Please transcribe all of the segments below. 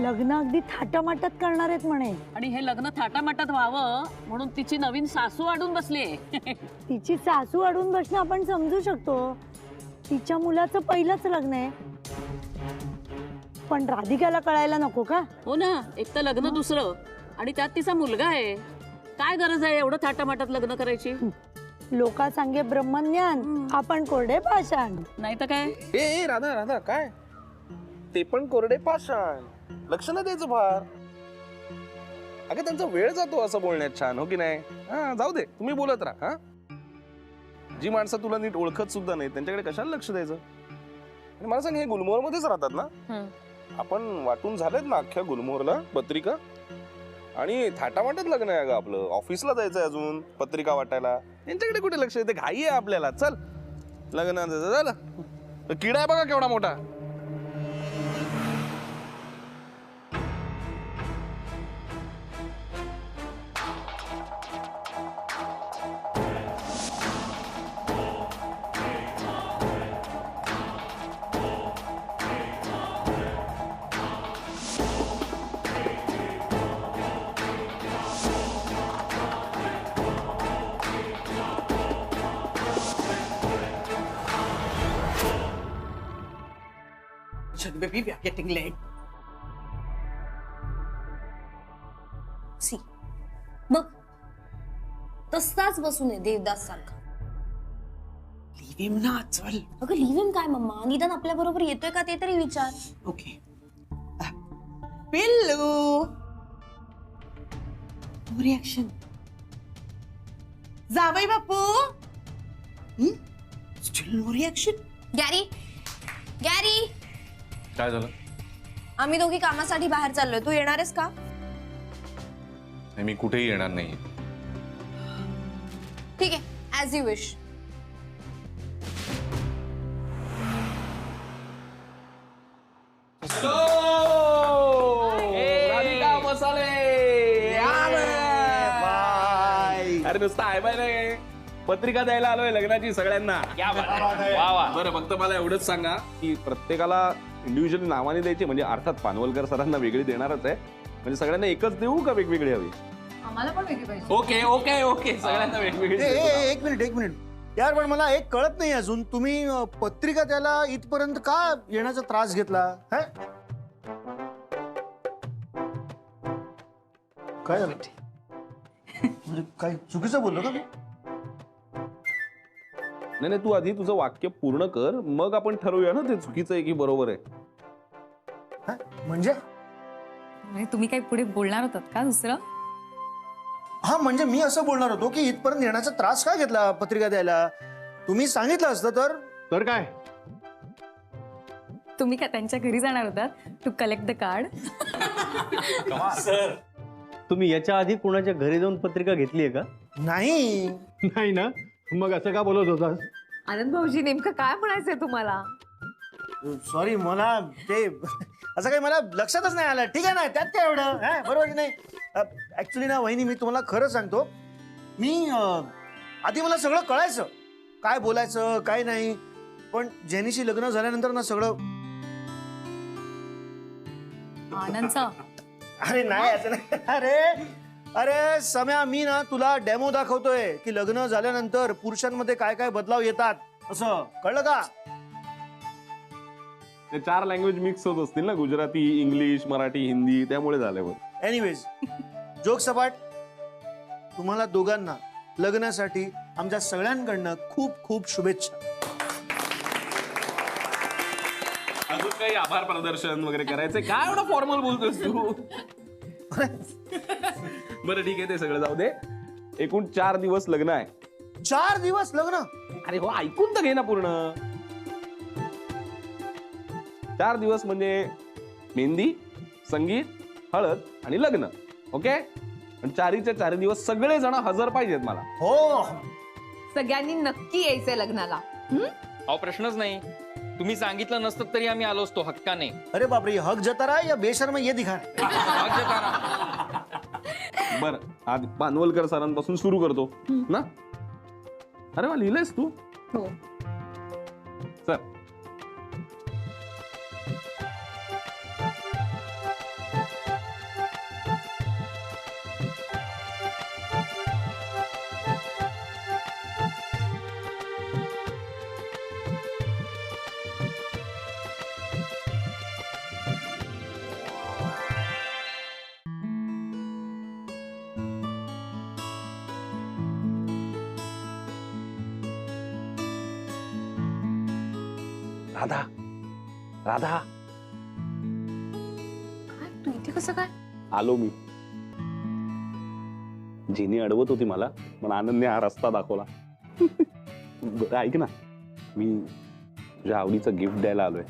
लग्न अगदी थाटामाटात करणार आहेत म्हणे. आणि हे लग्न थाटामाटात व्हावं म्हणून तिची नवीन सासू अडून बसलीये. तिची सासू अडून बसणं आपण समजू शकतो. तिच्या मुलाचं पहिलंच लग्न आहे. पण राधिकाला कळायला नको का? हो ना, एक तर लग्न दुसरं आणि त्यात तिचा मुलगा आहे. काय गरज आहे एवढं थाटामाटात लग्न करायची? लोका सांगे ब्रह्मज्ञान, आपण कोरडे पाषाण. नाही तर काय. ए राधा राधा काय ते पण कोरडे पाषाण. लक्ष नाही द्यायचं फार. अगं त्यांचा वेळ जातो असं बोलण्यात. छान हो की नाही? हा जाऊ दे, तुम्ही बोलत राहा. हा जी माणसं तुला नीट ओळखत सुद्धा नाही त्यांच्याकडे कशाला लक्ष द्यायचं? आणि मला सांग, हे गुलमोहर मध्येच राहतात ना? आपण वाटून झालेत ना अख्ख्या गुलमोहरला पत्रिका? आणि थाटामाटात लग्न आहे अगं आपलं. ऑफिसला जायचंय अजून पत्रिका वाटायला. यांच्याकडे कुठे लक्ष देते? घाई आहे आपल्याला. चल लग्न झालं. किडा आहे बघा केवढा मोठा. Baby, we are getting late. See बघ, तसाच बसून आहे देवदास सारखा. Leave him ना, चल. अगं लिव्ह काय मम्मा, निदान आपल्या बरोबर येतोय का ते तरी विचार. Okay. पिल्लू. No reaction. जावई बापू. Still no reaction. Gary, Gary, काय झालं? आम्ही दोघी कामासाठी बाहेर चाललोय. तू येणार आहेस का? मी कुठेही येणार नाही. ठीक आहे, ऍज यू विश. राधिका मसाले. अरे नुसतं आहे बाय नाही, पत्रिका द्यायला आलोय लग्नाची सगळ्यांना. बरं फक्त मला एवढंच सांगा की प्रत्येकाला इंडिव्हिज्युअल नावाने द्यायची, म्हणजे अर्थात पानवलकर सरांना वेगळी देणारच आहे. म्हणजे सगळ्यांना एकच देऊ का वेगवेगळी हवी? आम्हाला पण वेगळी पाहिजे. ओके ओके ओके, सगळ्यांना वेगवेगळी. एक मिनिट यार, पण मला एक कळत नाही अजून. तुम्ही पत्रिका त्याला इथपर्यंत का येण्याचा त्रास घेतला? काय झालं? म्हणजे काय चुकीचं बोललो का मी? नाही तू आधी तुझं वाक्य पूर्ण कर, मग आपण ठरवूया ना ते चुकीचं आहे की बरोबर आहे. म्हणजे तुम्ही काही पुढे बोलणार होतात का दुसरं? हा, म्हणजे मी असं बोलणार होतो की इथपर्यंत येण्याचा त्रास का घेतला पत्रिका द्यायला? तुम्ही सांगितलं असतं तर काय? तुम्ही का त्यांच्या घरी जाणार होतात to collect the card? Sir, तुम्ही याच्या आधी कोणाच्या घरी जाऊन पत्रिका घेतली आहे का? नाही नाही ना, मग असं का बोलत होता? आनंद भाऊजी, नेमकं काय म्हणायचंय तुम्हाला? सॉरी, मला ते असं काही मला लक्षातच नाही आलं. ठीक आहे ना, त्यात काय एवढं, बरोबर की नाही? ऍक्च्युली ना वहिनी, मी तुम्हाला खरं सांगतो, मी आधी मला सगळं कळायचं, काय बोलायचं काय नाही. पण जेनीशी लग्न झाल्यानंतर ना सगळं. आनंदचा अरे नाही, असं नाही. अरे सम्या, मी ना तुला डेमो दाखवतोय की लग्न झाल्यानंतर पुरुषांमध्ये काय काय बदलाव येतात. असं कळलं का? ते 4 लँग्वेज मिक्स होत असतील ना, गुजराती, इंग्लिश, मराठी, हिंदी, त्यामुळे झाल्यावर. एनिवेज, जोक सपाट. तुम्हाला दोघांना लग्नासाठी आमच्या सगळ्यांकडनं खूप खूप शुभेच्छा. अजून काही आभार प्रदर्शन वगैरे करायचंय? काय एवढं फॉर्मल बोलतोस तू? बरं ठीक आहे, ते सगळं जाऊ दे. एकूण 4 दिवस लग्न आहे. 4 दिवस लग्न? अरे हो, ऐकून तर घे ना पूर्ण. 4 दिवस म्हणजे मेहंदी, संगीत, हळद आणि लग्न. ओके? आणि 4च्या 4 दिवस सगळे जण हजर पाहिजेत मला. हो, सगळ्यांनी नक्की यायचंय लग्नाला. अहो प्रश्नच नाही. तुम्ही सांगितलं नसतं तरी आम्ही आलो असतो हक्काने. अरे बापरे, हक जतारा या बेशर्म ये दिखा. बर, आज पानवलकर सरांपासून सुरू करतो ना. अरे वा, लिहिलंयस तू? हो. सर, राधा राधा काय तू इथे कसं काय? आलो मी. जिनी अडवत होती मला, पण आनंदने हा रस्ता दाखवला. बरं ऐक ना, मी तुझ्या आवडीचं गिफ्ट द्यायला आलोय.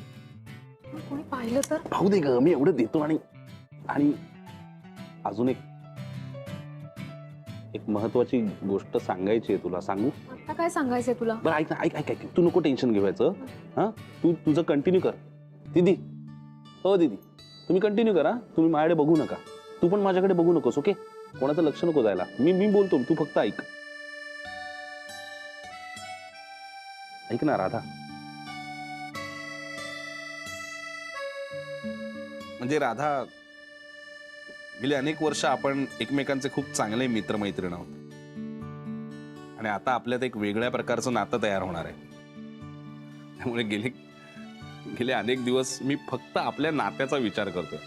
कोणी पाहिलं तर? पाहू दे ग, मी एवढं देतो. आणि आणि अजून एक महत्वाची गोष्ट सांगायची आहे तुला. सांगू? आता काय सांगायचंय तुला? बरं ऐक ना, ऐक तू नको टेन्शन घेवायचं. हा तू तुझं कंटिन्यू कर. दीदी, हो दीदी, तुम्ही कंटिन्यू करा. तुम्ही माझ्याकडे बघू नका. तू पण माझ्याकडे बघू नकोस. ओके? कोणाचं लक्ष नको जायला. मी बोलतो, तू फक्त ऐक. ऐक ना राधा, म्हणजे राधा, गेली अनेक वर्ष आपण एकमेकांचे खूप चांगले मित्रमैत्रीण आहोत. आणि आता आपल्यात एक वेगळ्या प्रकारचं नातं तयार होणार आहे. त्यामुळे गेले अनेक दिवस मी फक्त आपल्या नात्याचा विचार करतोय.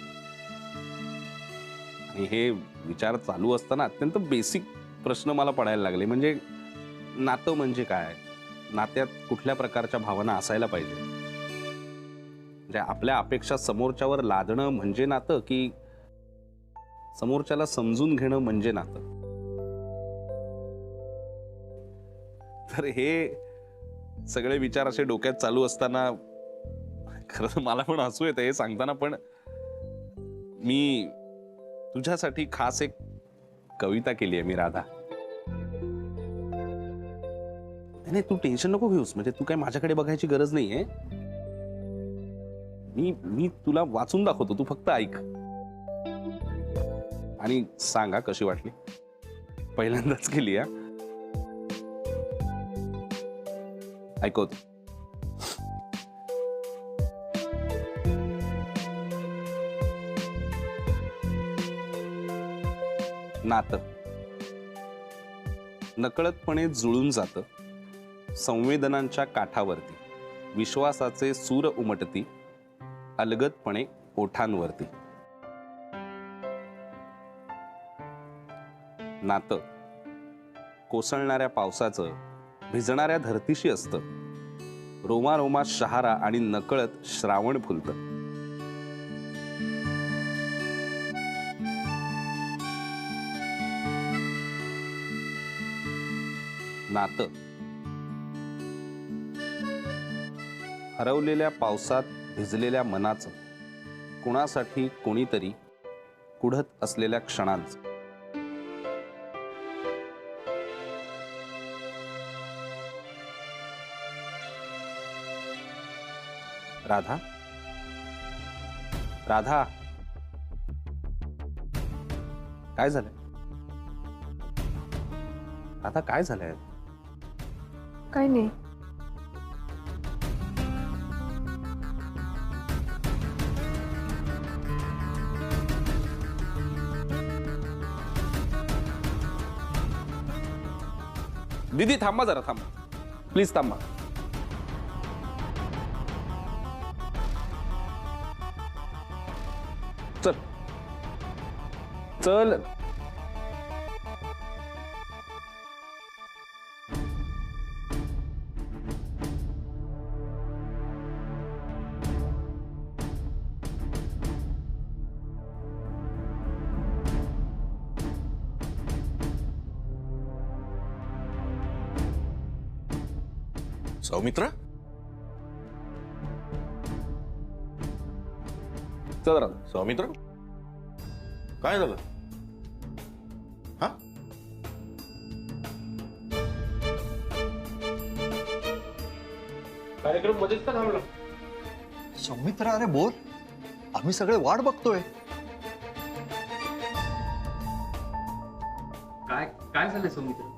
आणि हे विचार चालू असताना अत्यंत बेसिक प्रश्न मला पडायला लागले. म्हणजे नातं म्हणजे काय? नात्यात कुठल्या प्रकारच्या भावना असायला पाहिजे? म्हणजे आपल्या अपेक्षा समोरच्यावर लादणं म्हणजे नातं, की समोरच्याला समजून घेणं म्हणजे नातं? तर हे सगळे विचार असे डोक्यात चालू असताना खरं तर मला पण हसू येतं हे सांगताना. पण मी तुझ्यासाठी खास एक कविता केली आहे मी राधा. नाही तू टेन्शन नको घेऊस. म्हणजे तू काय माझ्याकडे बघायची गरज नाहीये. मी तुला वाचून दाखवतो, तू फक्त ऐक आणि सांगा कशी वाटली. पहिल्यांदाच केली. हा ऐकवतो. नातं नकळतपणे जुळून जातं संवेदनांच्या काठावरती. विश्वासाचे सूर उमटती अलगदपणे ओठांवरती. नातं कोसळणाऱ्या पावसाचं भिजणाऱ्या धरतीशी असतं. रोमारोमात शहारा आणि नकळत श्रावण फुलतं. नातं हरवलेल्या पावसात भिजलेल्या मनाचं, कुणासाठी कोणीतरी कुढत असलेल्या क्षणांचं. राधा राधा काय झालंय? राधा काय झालंय? काय नाही. दीदी थांबा जरा, थांबा प्लीज थांबा. चल चल. सौमित्र, चल राधा. सौमित्र, काय झालं? हा कार्यक्रम मध्येच का थांबला? सौमित्र अरे बोल, आम्ही सगळे वाट बघतोय. काय झालं सौमित्र?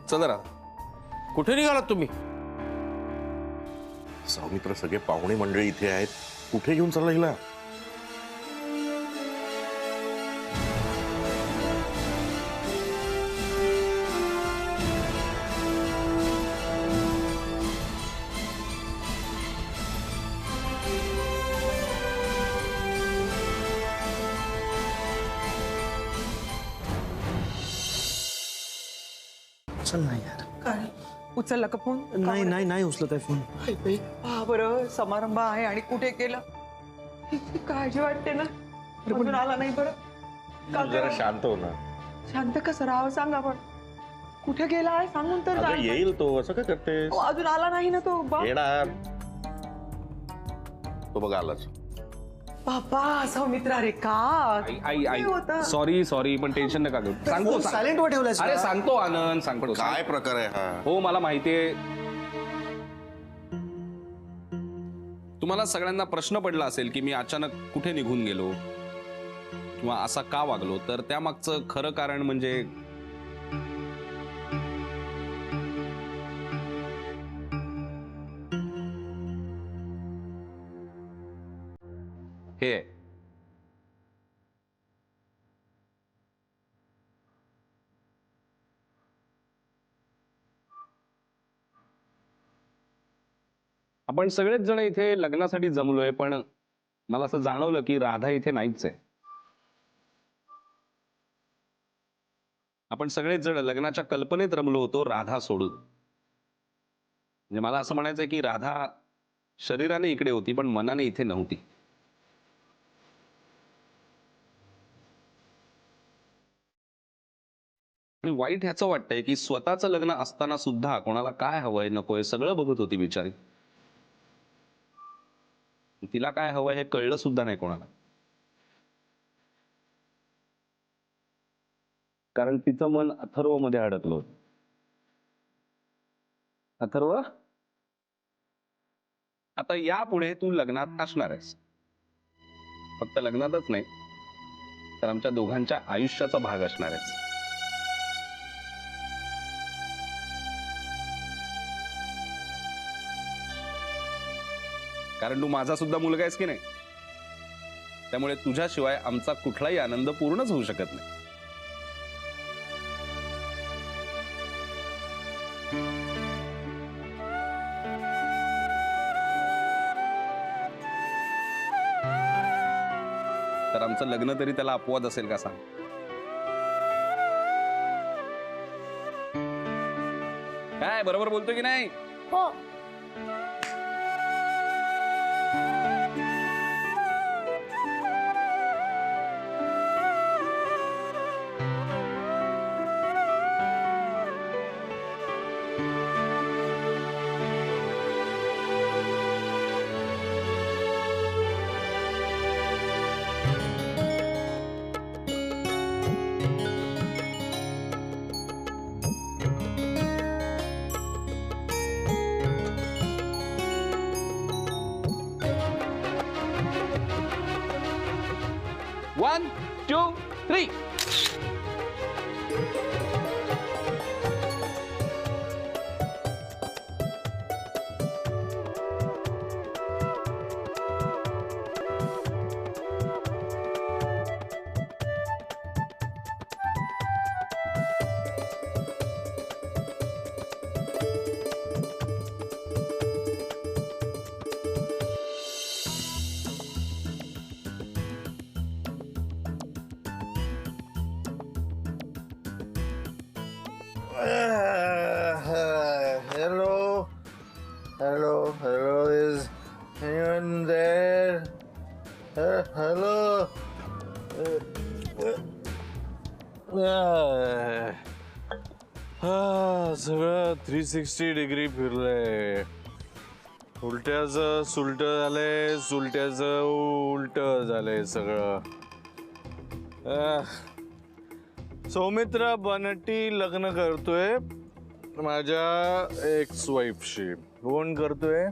चल राधा. कुठे निघालात तुम्ही? सौमित्र, सगळे पाहुणे मंडळी इथे आहेत. कुठे घेऊन चालला हिला? चल ना यार. काय उचलला का फोन? नाही नाही नाही उचलत आहे फोन. पहा बरं, समारंभ आहे आणि कुठे गेला? किती काळजी वाटते ना. अजून आला नाही बरं. का जरा गं? शांत हो ना. शांत कसं राहावं सांगा पण. कुठे गेला आहे सांगून तर अगं जा. येईल तो, असं काय करतेस? अजून आला नाही ना तो. येणार तो, बघ आलाच. बाबा सौमित्रा रे का आई होता? सॉरी पण टेन्शन नका घेऊ. सांगतो सायलेंट वर ठेवलाय. अरे सांगतो आनंद, सांगतो. काय प्रकार आहे हा? हो मला माहितीये. तुम्हाला सगळ्यांना प्रश्न पडला असेल की मी अचानक कुठे निघून गेलो किंवा असा का वागलो. तर त्यामागचं खरं कारण म्हणजे हे आहे. आपण सगळेच जण इथे लग्नासाठी जमलोय, पण मला असं जाणवलं की राधा इथे नाहीच आहे. आपण सगळेच जण लग्नाच्या कल्पनेत रमलो होतो राधा सोडून. म्हणजे मला असं म्हणायचंय की राधा शरीराने इकडे होती पण मनाने इथे नव्हती. आणि वाईट ह्याचं वाटतंय की स्वतःचं लग्न असताना सुद्धा कोणाला काय हवंय नकोय सगळं बघत होती बिचारी. तिला काय हवंय हे कळलं सुद्धा नाही कोणाला. कारण तिचं मन अथर्व मध्ये अडकलं होतं. अथर्व, आता यापुढे तू लग्नात असणार आहेस. फक्त लग्नातच नाही तर आमच्या दोघांच्या आयुष्याचा भाग असणार आहेस. कारण तू माझा सुद्धा मुलगा आहेस की नाही. त्यामुळे तुझ्याशिवाय आमचा कुठलाही आनंद पूर्णच होऊ शकत नाही. तर आमचं लग्न तरी त्याला अपवाद असेल का सांग. काय बरोबर बोलतोय की नाही. हो. One, 2, 3. Hello, is anyone there? Hello. सगळं 360 डिग्री फिरलंय. उलट्याचं सुलट झालंय, सुलट्याचं उलट झालंय सगळं. सौमित्रा बनट्टी लग्न करतोय माझ्या एक्स वाईफशी. कोण करतोय?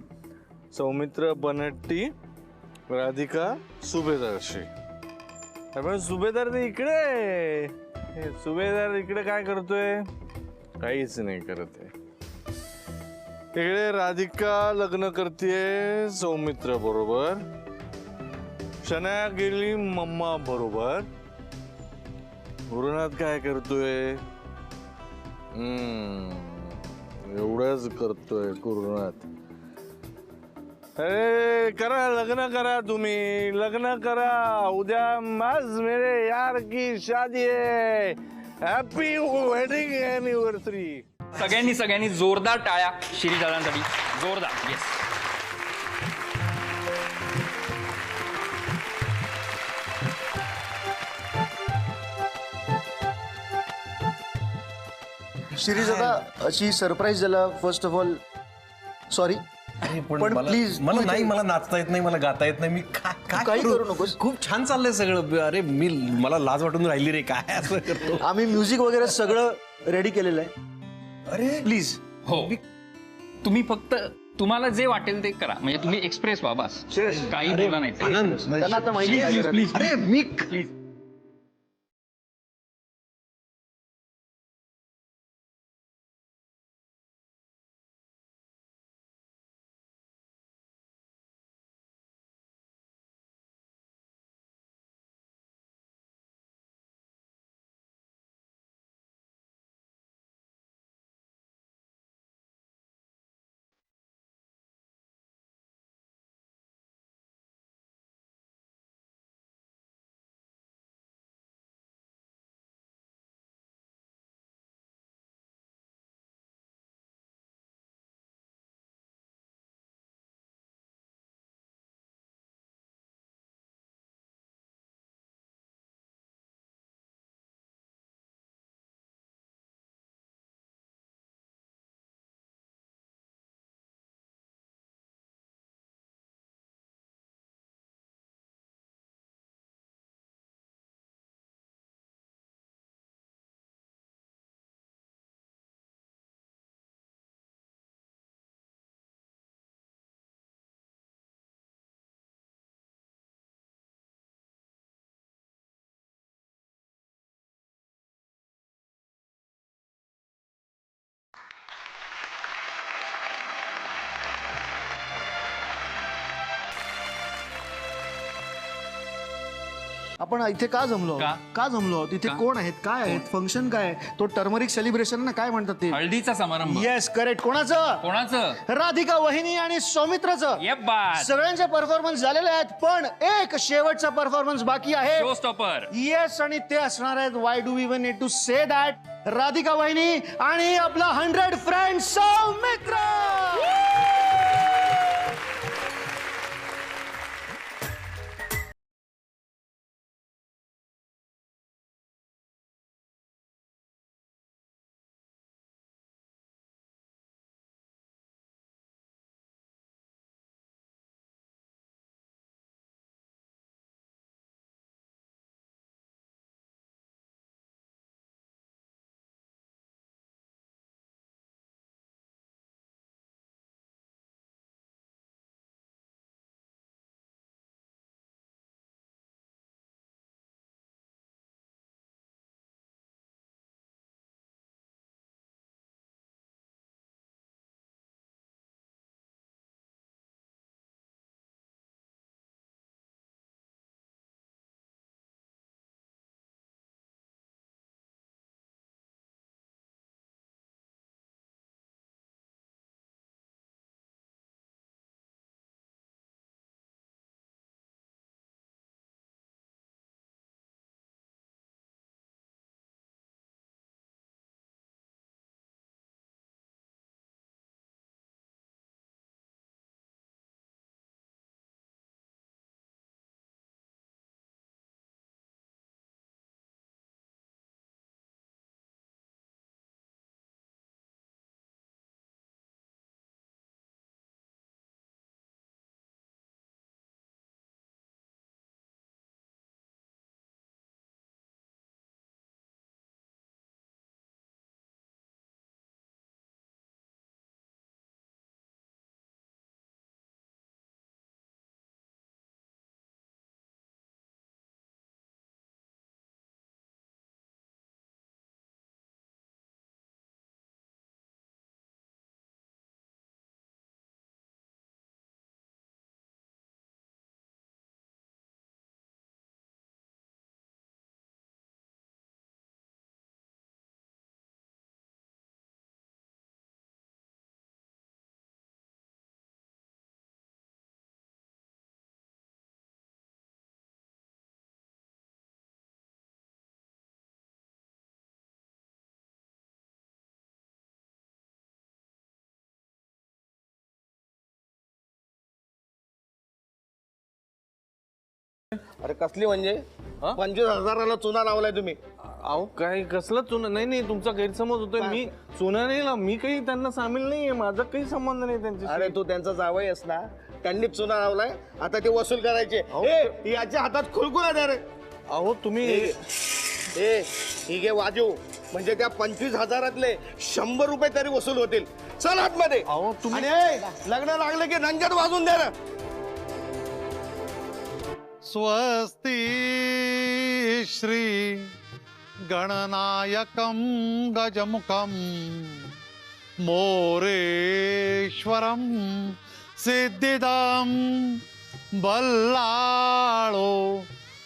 सौमित्रा बनट्टी राधिका सुभेदारशी. पण सुभेदार ते इकडे. सुभेदार इकडे काय करतोय? काहीच नाही करत आहे. इकडे राधिका लग्न करतेय सौमित्रा बरोबर. शनाया गेली मम्मा बरोबर. गुरुनाथ काय करतोय? एवढंच करतोय गुरुनाथ. अरे करा, लग्न करा, तुम्ही लग्न करा. उद्या आज मेरे यार की शादी है. Happy wedding anniversary. सगळ्यांनी जोरदार टाळ्या शिरीष दादांसाठी. जोरदार. येस. शिरीष दादा अशी सरप्राईज झाला. First of all sorry. पण प्लीज मला नाही, मला नाचता येत नाही, मला गाता येत नाही. मी काय काही करू नकोस. खूप छान चाललंय सगळं. अरे मला लाज वाटून राहिली रे. काय असं करतो. आम्ही म्युझिक वगैरे सगळं रेडी केलेलं आहे. अरे प्लीज. हो, तुम्ही फक्त तुम्हाला जे वाटेल ते करा. म्हणजे तुम्ही एक्सप्रेस व्हा बस. काही बोला नाही. त्यांना आता माहिती आहे. अरे मी प्लीज. आपण इथे का जमलो का? का जमलो आहोत? इथे का? कोण आहेत, काय आहेत, फंक्शन काय आहे? तो टर्मरिक सेलिब्रेशन ना, काय म्हणतात ते? हळदीचा समारंभ. Yes correct. कोणाचं? कोणाचं? राधिका वहिनी आणि सौमित्रचं. ये बात. सगळ्यांचे परफॉर्मन्स झालेले आहेत, पण एक शेवटचा परफॉर्मन्स बाकी आहे. Show stopper. येस, आणि ते असणार आहेत. Why do we even need to say that? Radhika वहिनी आणि आपला 100 फ्रेंड सौमित्र. अरे कसली म्हणजे 25,000ला चुना लावलाय तुम्ही? अहो काय कसलं चुना? नाही नाही, तुमचा गैरसमज होतोय. मी चुना नाही ना, मी काही त्यांना सामील नाहीये, माझा काही संबंध नाही त्यांच्याशी. अरे तू त्यांचा जावई आहेस ना, त्यांनीच चुना लावलाय. आता ते वसूल करायचे. याच्या हातात खुलकुला द्या रे. अहो तुम्ही ही घे वाजू, म्हणजे त्या 25,000तले 100 रुपये तरी वसूल होतील. चल आतमध्ये. अहो तुम्ही आणि लग्न लागले की रंजन वाजून द्या रे. स्वस्ती श्री गणनायकं गजमुखं मोरेश्वरं सिद्धिदं बल्लाळो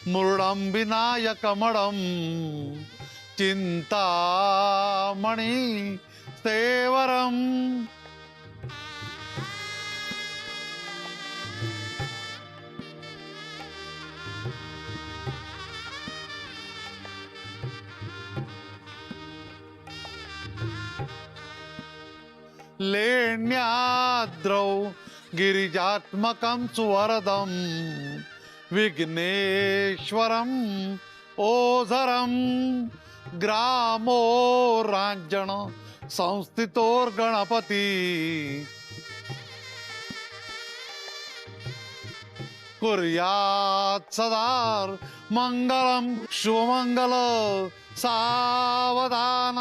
मुरुडं विनायकमडं चिंतामणि सेवरं. लेण्याद्रौ गिरिजात्मकं सुवरदं विघ्नेश्वरं ओझरं ग्रामो रांजण संस्थितोर्गणपती कुर्यात् सदार मंगलम शुभमंगल सावधान.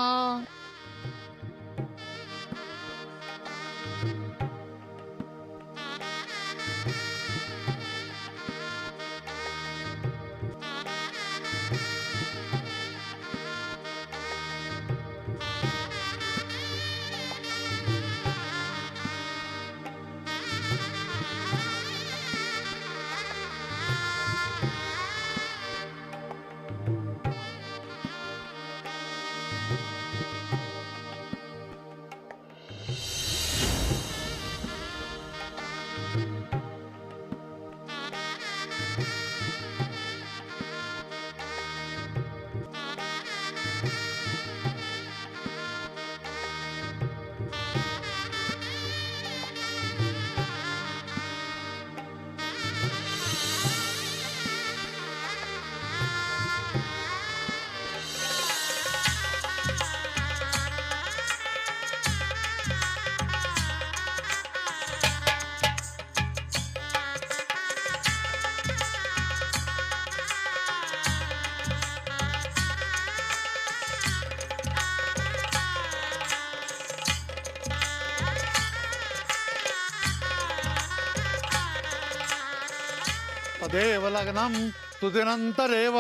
तदेव लग्नं तुदिनन्तरेव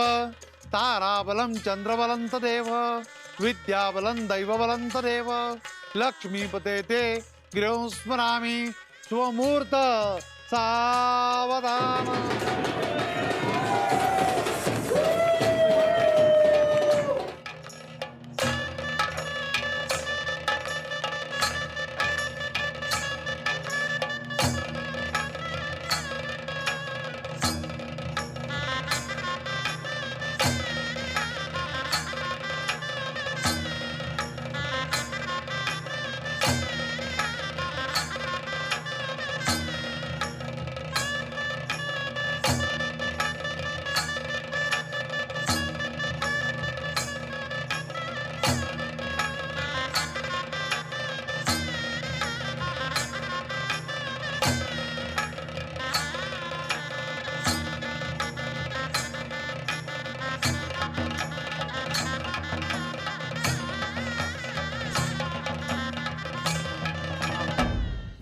ताराबलं चन्द्रबलं तदेव विद्याबलं दैवबलं तदेव लक्ष्मीपते ते गृहं स्मरामि शुभमुहूर्त सावधान.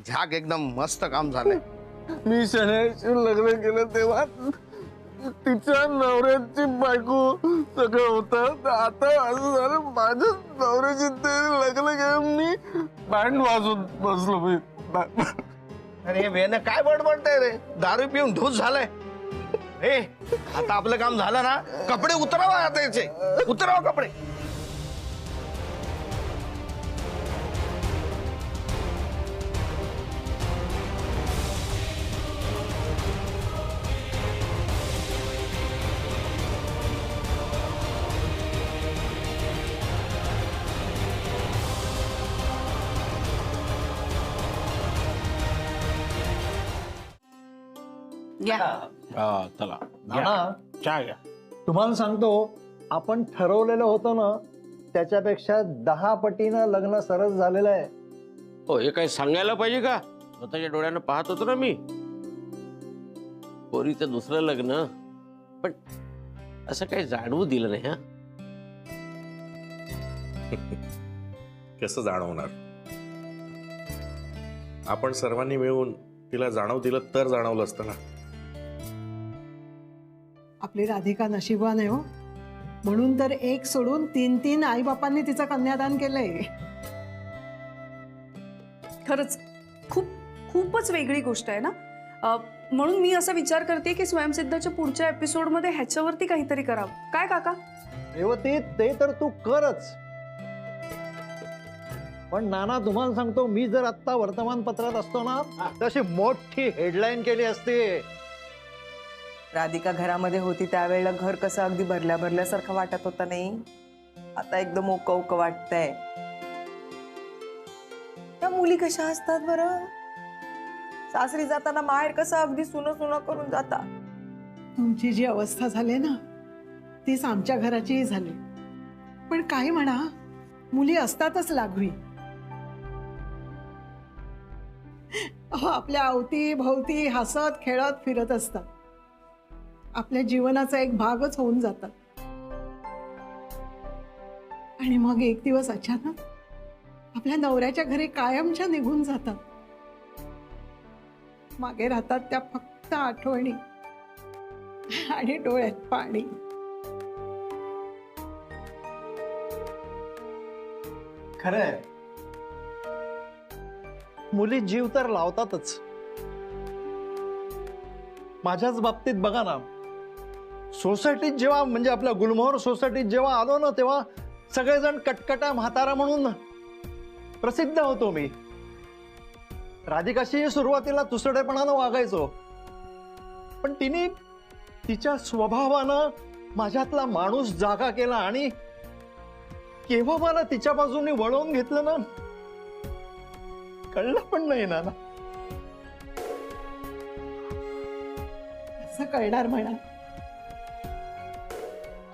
झाक एकदम मस्त काम झालंय. मी शनाईशी लग्न केलं तेव्हा तिच्या नवऱ्याची बायको सगळं होतं. आता असं झालं माझ्या नवऱ्याची ते लग्न केलं, मी बँड वाजवत बसलो. मी अरे वेन काय बडबडतंय रे? दारू पिऊन ढूस झालाय. हे आता आपलं काम झालं ना, कपडे उतरावा. आता याचे उतरावा कपडे. चला नाना, चहा घ्या. तुम्हाला सांगतो, आपण ठरवलेलं होतं ना त्याच्यापेक्षा 10 पटीनं लग्न सरस झालेलं आहे. हो, हे काही सांगायला पाहिजे का? स्वतःच्या डोळ्यानं पाहत होतो ना मी. पोरीचं दुसरं लग्न, पण असं काही जाणवू दिलं नाही. हा, कसं जाणवणार? आपण सर्वांनी मिळून तिला जाणव दिलं तर जाणवलं असतं ना. आपली राधिका नशिबवान आहे हो, म्हणून तर एक सोडून 3 आई बापांनी तिचं कन्यादान केलंय. खरंच खूपच वेगळी गोष्ट आहे ना. म्हणून मी असा विचार करते की स्वयंसिद्धच्या पुढच्या एपिसोडमध्ये ह्याच्यावरती काहीतरी करावं. काय काका? रेवती, ते तर तू करच, पण नाना तुम्हाला सांगतो, मी जर आत्ता वर्तमानपत्रात असतो ना तशी मोठी हेडलाईन केली असती. राधिका घरामध्ये होती त्यावेळेला घर कसं अगदी भरल्या भरल्यासारखं वाटत होतं नाही, आता एकदम ओक वाटतंय. त्या मुली कशा असतात बरं, सासरी जाताना माहेर कसं अगदी सुनं करून जाता. तुमची जी अवस्था झाली ना तीच आमच्या घराचीही झाली. पण काही म्हणा, मुली असतातच लागवी. आपल्या अवती भोवती हसत खेळत फिरत असतात, आपल्या जीवनाचा एक भागच होऊन जातात. आणि मग एक दिवस अचानक आपल्या नवऱ्याच्या घरी कायमच्या निघून जातात. मागे राहतात त्या फक्त आठवणी आणि डोळ्यात पाणी. खरंय, मुली जीव तर लावतातच. माझ्याच बाबतीत बघा ना, सोसायटीत जेव्हा, म्हणजे आपल्या गुलमोहर सोसायटीत जेव्हा आलो ना, तेव्हा सगळेजण कटकटा म्हातारा म्हणून प्रसिद्ध होतो मी. राधिकाशी सुरुवातीला तुसडेपणानं वागायचो, पण तिने तिच्या स्वभावानं माझ्यातला माणूस जागा केला आणि केव्हा मला तिच्या बाजूने वळवून घेतलं ना, कळलं पण नाही ना. असं कळणार म्हणा.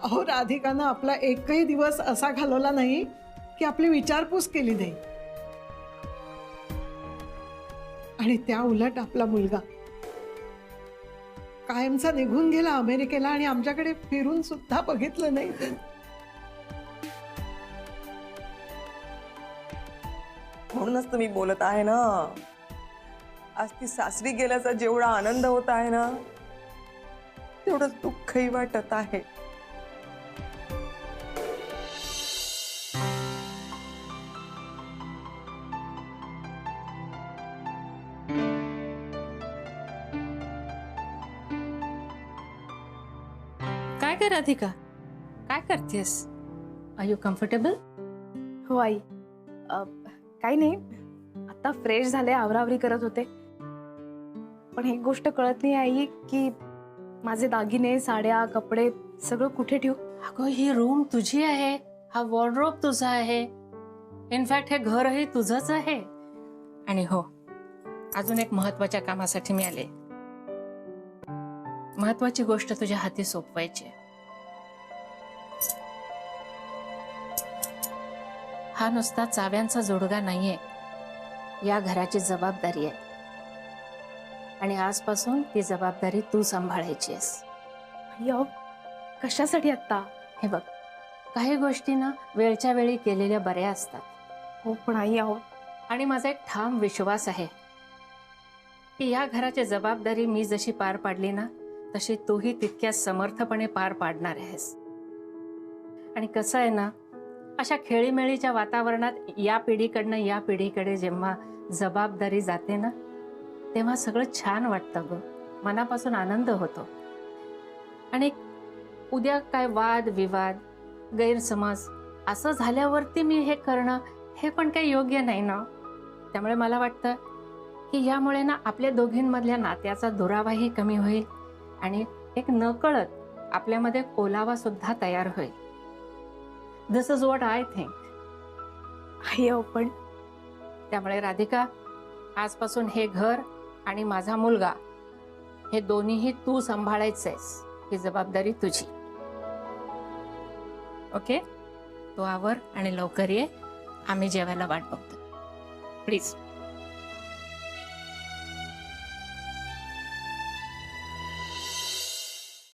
अहो, राधिकानं आपला एकही दिवस असा घालवला नाही की आपली विचारपूस केली नाही. आणि त्या उलट आपला मुलगा कायमचा निघून गेला अमेरिकेला आणि आमच्याकडे फिरून सुद्धा बघितलं नाही. म्हणूनच तुम्ही बोलत आहे ना, आज ती सासरी गेल्याचा जेवढा आनंद होत आहे ना, तेवढंच दुःखही वाटत आहे. काय कर राधिका, काय करतेस? Are you comfortable? हो आई, काही नाही, आता फ्रेश झाले, आवरावरी करत होते. पण एक गोष्ट कळत नाही आई की माझे दागिने, साड्या, कपडे सगळं कुठे ठेवू. अगं, ही रूम तुझी आहे, हा वॉर्डरोब तुझा आहे, इनफॅक्ट हे घरही तुझंच आहे. आणि हो, अजून एक महत्वाच्या कामासाठी मी आले. महत्वाची गोष्ट तुझ्या हाती सोपवायची. हा नुसता चाव्यांचा जोडगा नाहीये, या घराची जबाबदारी आहे. आणि आजपासून ती जबाबदारी तू सांभाळायची आहेस. अय्यो, कशासाठी आत्ता? हे बघ, काही गोष्टी ना वेळच्या वेळी केलेल्या बऱ्या असतात. हो, पण आई आहो, आणि माझा एक ठाम विश्वास आहे की या घराची जबाबदारी मी जशी पार पाडली ना, तशी तूही तितक्या समर्थपणे पार पाडणार आहेस. आणि कसं आहे ना, अशा खेळीमेळीच्या वातावरणात या पिढीकडनं या पिढीकडे जेव्हा जबाबदारी जाते ना, तेव्हा सगळं छान वाटतं ग, मनापासून आनंद होतो. आणि उद्या काय वाद विवाद, गैरसमज असं झाल्यावरती मी हे करणं, हे पण काही योग्य नाही ना. त्यामुळे मला वाटतं की यामुळे ना आपल्या दोघींमधल्या नात्याचा दुरावाही कमी होईल आणि एक नकळत आपल्यामध्ये ओलावा सुद्धा तयार होईल. दिस इज व्हॉट आय थिंक. अय्यो, पण त्यामुळे राधिका, आजपासून हे घर आणि माझा मुलगा हे दोन्हीही तू सांभाळायचंयस, ही जबाबदारी तुझी. ओके, तो आवर आणि लवकर ये, आम्ही जेवायला वाट बघतो. प्लीज.